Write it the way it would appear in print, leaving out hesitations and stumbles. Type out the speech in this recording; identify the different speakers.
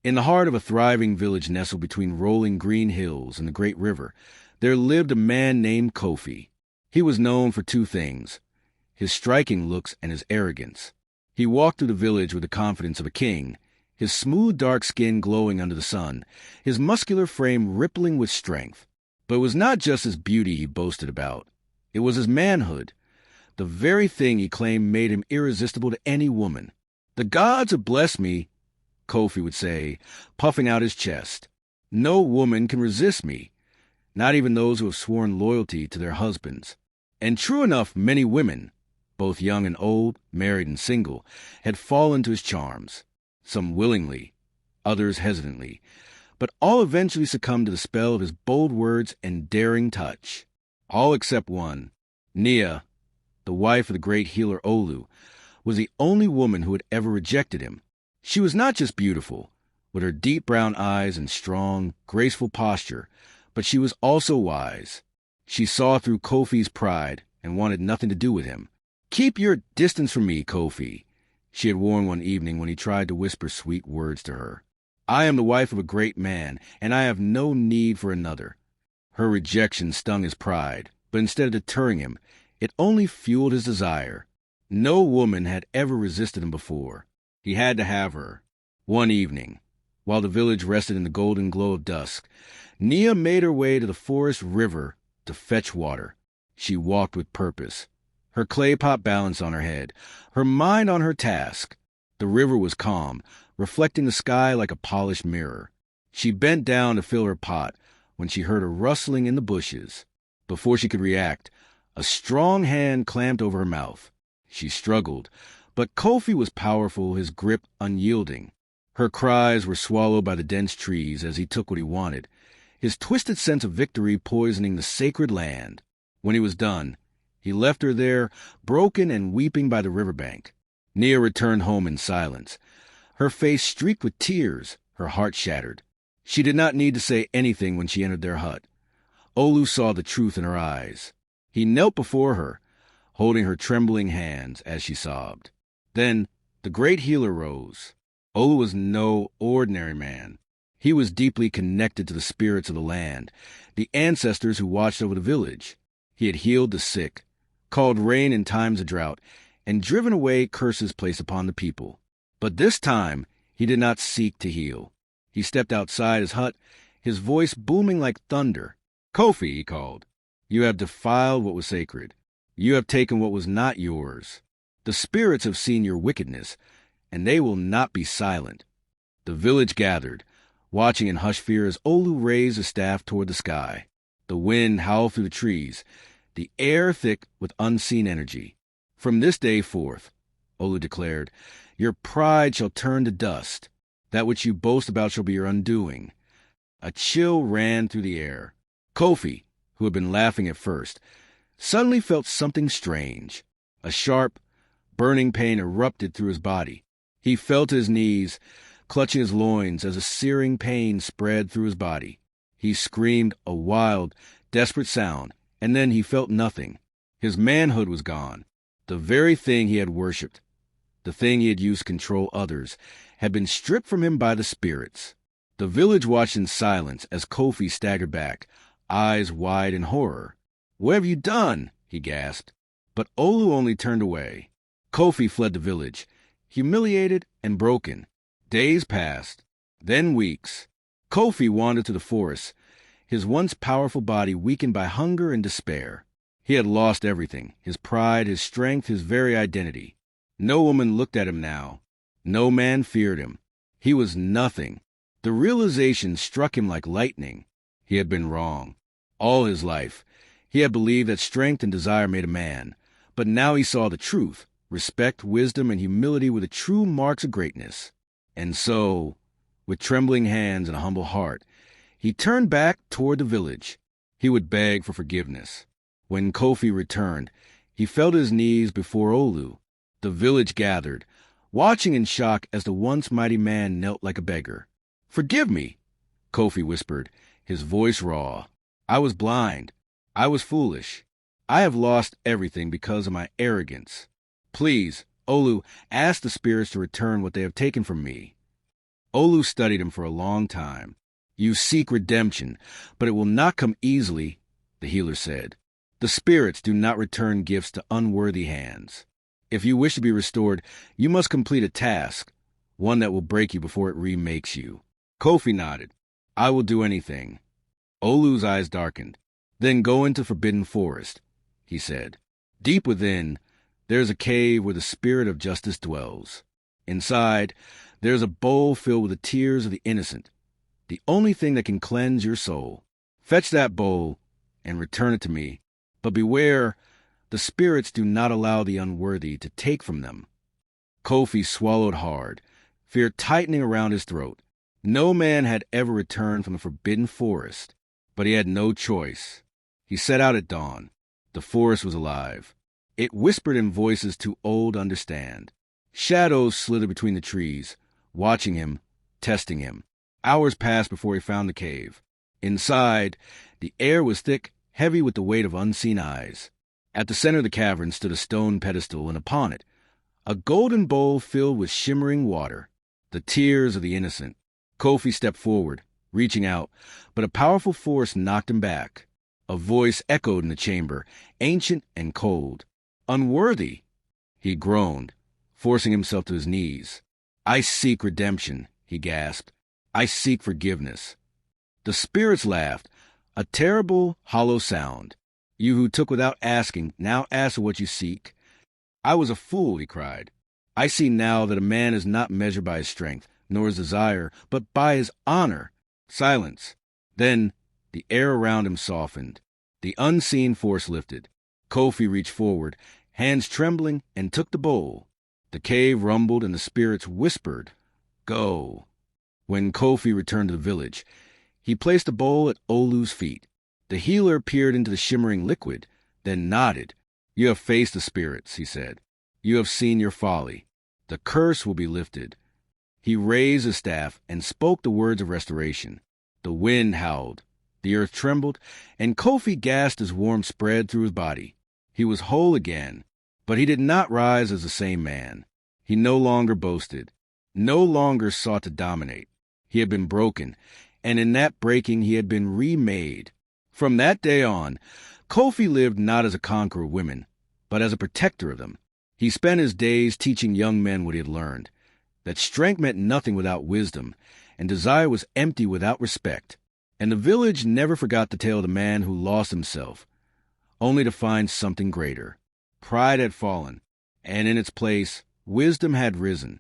Speaker 1: In the heart of a thriving village nestled between rolling green hills and the great river, there lived a man named Kofi. He was known for two things: his striking looks and his arrogance. He walked through the village with the confidence of a king, his smooth dark skin glowing under the sun, his muscular frame rippling with strength. But it was not just his beauty he boasted about. It was his manhood, the very thing he claimed made him irresistible to any woman. "The gods have blessed me," Kofi would say, puffing out his chest. "No woman can resist me, not even those who have sworn loyalty to their husbands." And true enough, many women, both young and old, married and single, had fallen to his charms, some willingly, others hesitantly, but all eventually succumbed to the spell of his bold words and daring touch. All except one. Nia, the wife of the great healer Olu, was the only woman who had ever rejected him. She was not just beautiful, with her deep brown eyes and strong, graceful posture, but she was also wise. She saw through Kofi's pride and wanted nothing to do with him. "Keep your distance from me, Kofi," she had warned one evening when he tried to whisper sweet words to her. "I am the wife of a great man, and I have no need for another." Her rejection stung his pride, but instead of deterring him, it only fueled his desire. No woman had ever resisted him before. He had to have her. One evening, while the village rested in the golden glow of dusk, Nia made her way to the forest river to fetch water. She walked with purpose, her clay pot balanced on her head, her mind on her task. The river was calm, reflecting the sky like a polished mirror. She bent down to fill her pot when she heard a rustling in the bushes. Before she could react, a strong hand clamped over her mouth. She struggled, but Kofi was powerful, his grip unyielding. Her cries were swallowed by the dense trees as he took what he wanted, his twisted sense of victory poisoning the sacred land. When he was done, he left her there, broken and weeping by the riverbank. Nia returned home in silence, her face streaked with tears, her heart shattered. She did not need to say anything when she entered their hut. Olu saw the truth in her eyes. He knelt before her, holding her trembling hands as she sobbed. Then the great healer rose. Olu was no ordinary man. He was deeply connected to the spirits of the land, the ancestors who watched over the village. He had healed the sick, called rain in times of drought, and driven away curses placed upon the people. But this time he did not seek to heal. He stepped outside his hut, his voice booming like thunder. "Kofi," he called, "you have defiled what was sacred. You have taken what was not yours. The spirits have seen your wickedness, and they will not be silent." The village gathered, watching in hushed fear as Olu raised his staff toward the sky. The wind howled through the trees, the air thick with unseen energy. "From this day forth," Olu declared, "your pride shall turn to dust. That which you boast about shall be your undoing." A chill ran through the air. Kofi, who had been laughing at first, suddenly felt something strange. A sharp, burning pain erupted through his body. He fell to his knees, clutching his loins as a searing pain spread through his body. He screamed a wild, desperate sound, and then he felt nothing. His manhood was gone. The very thing he had worshipped, the thing he had used to control others, had been stripped from him by the spirits. The village watched in silence as Kofi staggered back, eyes wide in horror. "What have you done?" he gasped. But Olu only turned away. Kofi fled the village, humiliated and broken. Days passed, then weeks. Kofi wandered to the forest, his once powerful body weakened by hunger and despair. He had lost everything, his pride, his strength, his very identity. No woman looked at him now. No man feared him. He was nothing. The realization struck him like lightning. He had been wrong. All his life, he had believed that strength and desire made a man. But now he saw the truth. Respect, wisdom, and humility were the true marks of greatness. And so, with trembling hands and a humble heart, he turned back toward the village. He would beg for forgiveness. When Kofi returned, he fell to his knees before Olu. The village gathered, watching in shock as the once mighty man knelt like a beggar. "Forgive me," Kofi whispered, his voice raw. "I was blind. I was foolish. I have lost everything because of my arrogance. Please, Olu, ask the spirits to return what they have taken from me." Olu studied him for a long time. "You seek redemption, but it will not come easily," the healer said. "The spirits do not return gifts to unworthy hands. If you wish to be restored, you must complete a task, one that will break you before it remakes you." Kofi nodded. "I will do anything." Olu's eyes darkened. "Then go into Forbidden Forest," he said. "Deep within, there is a cave where the spirit of justice dwells. Inside, there is a bowl filled with the tears of the innocent, the only thing that can cleanse your soul. Fetch that bowl and return it to me. But beware, the spirits do not allow the unworthy to take from them." Kofi swallowed hard, fear tightening around his throat. No man had ever returned from the Forbidden Forest, but he had no choice. He set out at dawn. The forest was alive. It whispered in voices too old to understand. Shadows slithered between the trees, watching him, testing him. Hours passed before he found the cave. Inside, the air was thick, heavy with the weight of unseen eyes. At the center of the cavern stood a stone pedestal, and upon it, a golden bowl filled with shimmering water, the tears of the innocent. Kofi stepped forward, reaching out, but a powerful force knocked him back. A voice echoed in the chamber, ancient and cold. "Unworthy!" He groaned, forcing himself to his knees. "I seek redemption," he gasped. "I seek forgiveness." The spirits laughed, a terrible, hollow sound. "You who took without asking, now ask for what you seek." "I was a fool," he cried. "I see now that a man is not measured by his strength, nor his desire, but by his honor." Silence. Then the air around him softened. The unseen force lifted. Kofi reached forward, hands trembling, and took the bowl. The cave rumbled and the spirits whispered, "Go." When Kofi returned to the village, he placed the bowl at Olu's feet. The healer peered into the shimmering liquid, then nodded. "You have faced the spirits," he said. "You have seen your folly. The curse will be lifted." He raised his staff and spoke the words of restoration. The wind howled, the earth trembled, and Kofi gasped as warmth spread through his body. He was whole again, but he did not rise as the same man. He no longer boasted, no longer sought to dominate. He had been broken, and in that breaking he had been remade. From that day on, Kofi lived not as a conqueror of women, but as a protector of them. He spent his days teaching young men what he had learned, that strength meant nothing without wisdom, and desire was empty without respect. And the village never forgot the tale of the man who lost himself, only to find something greater. Pride had fallen, and in its place, wisdom had risen.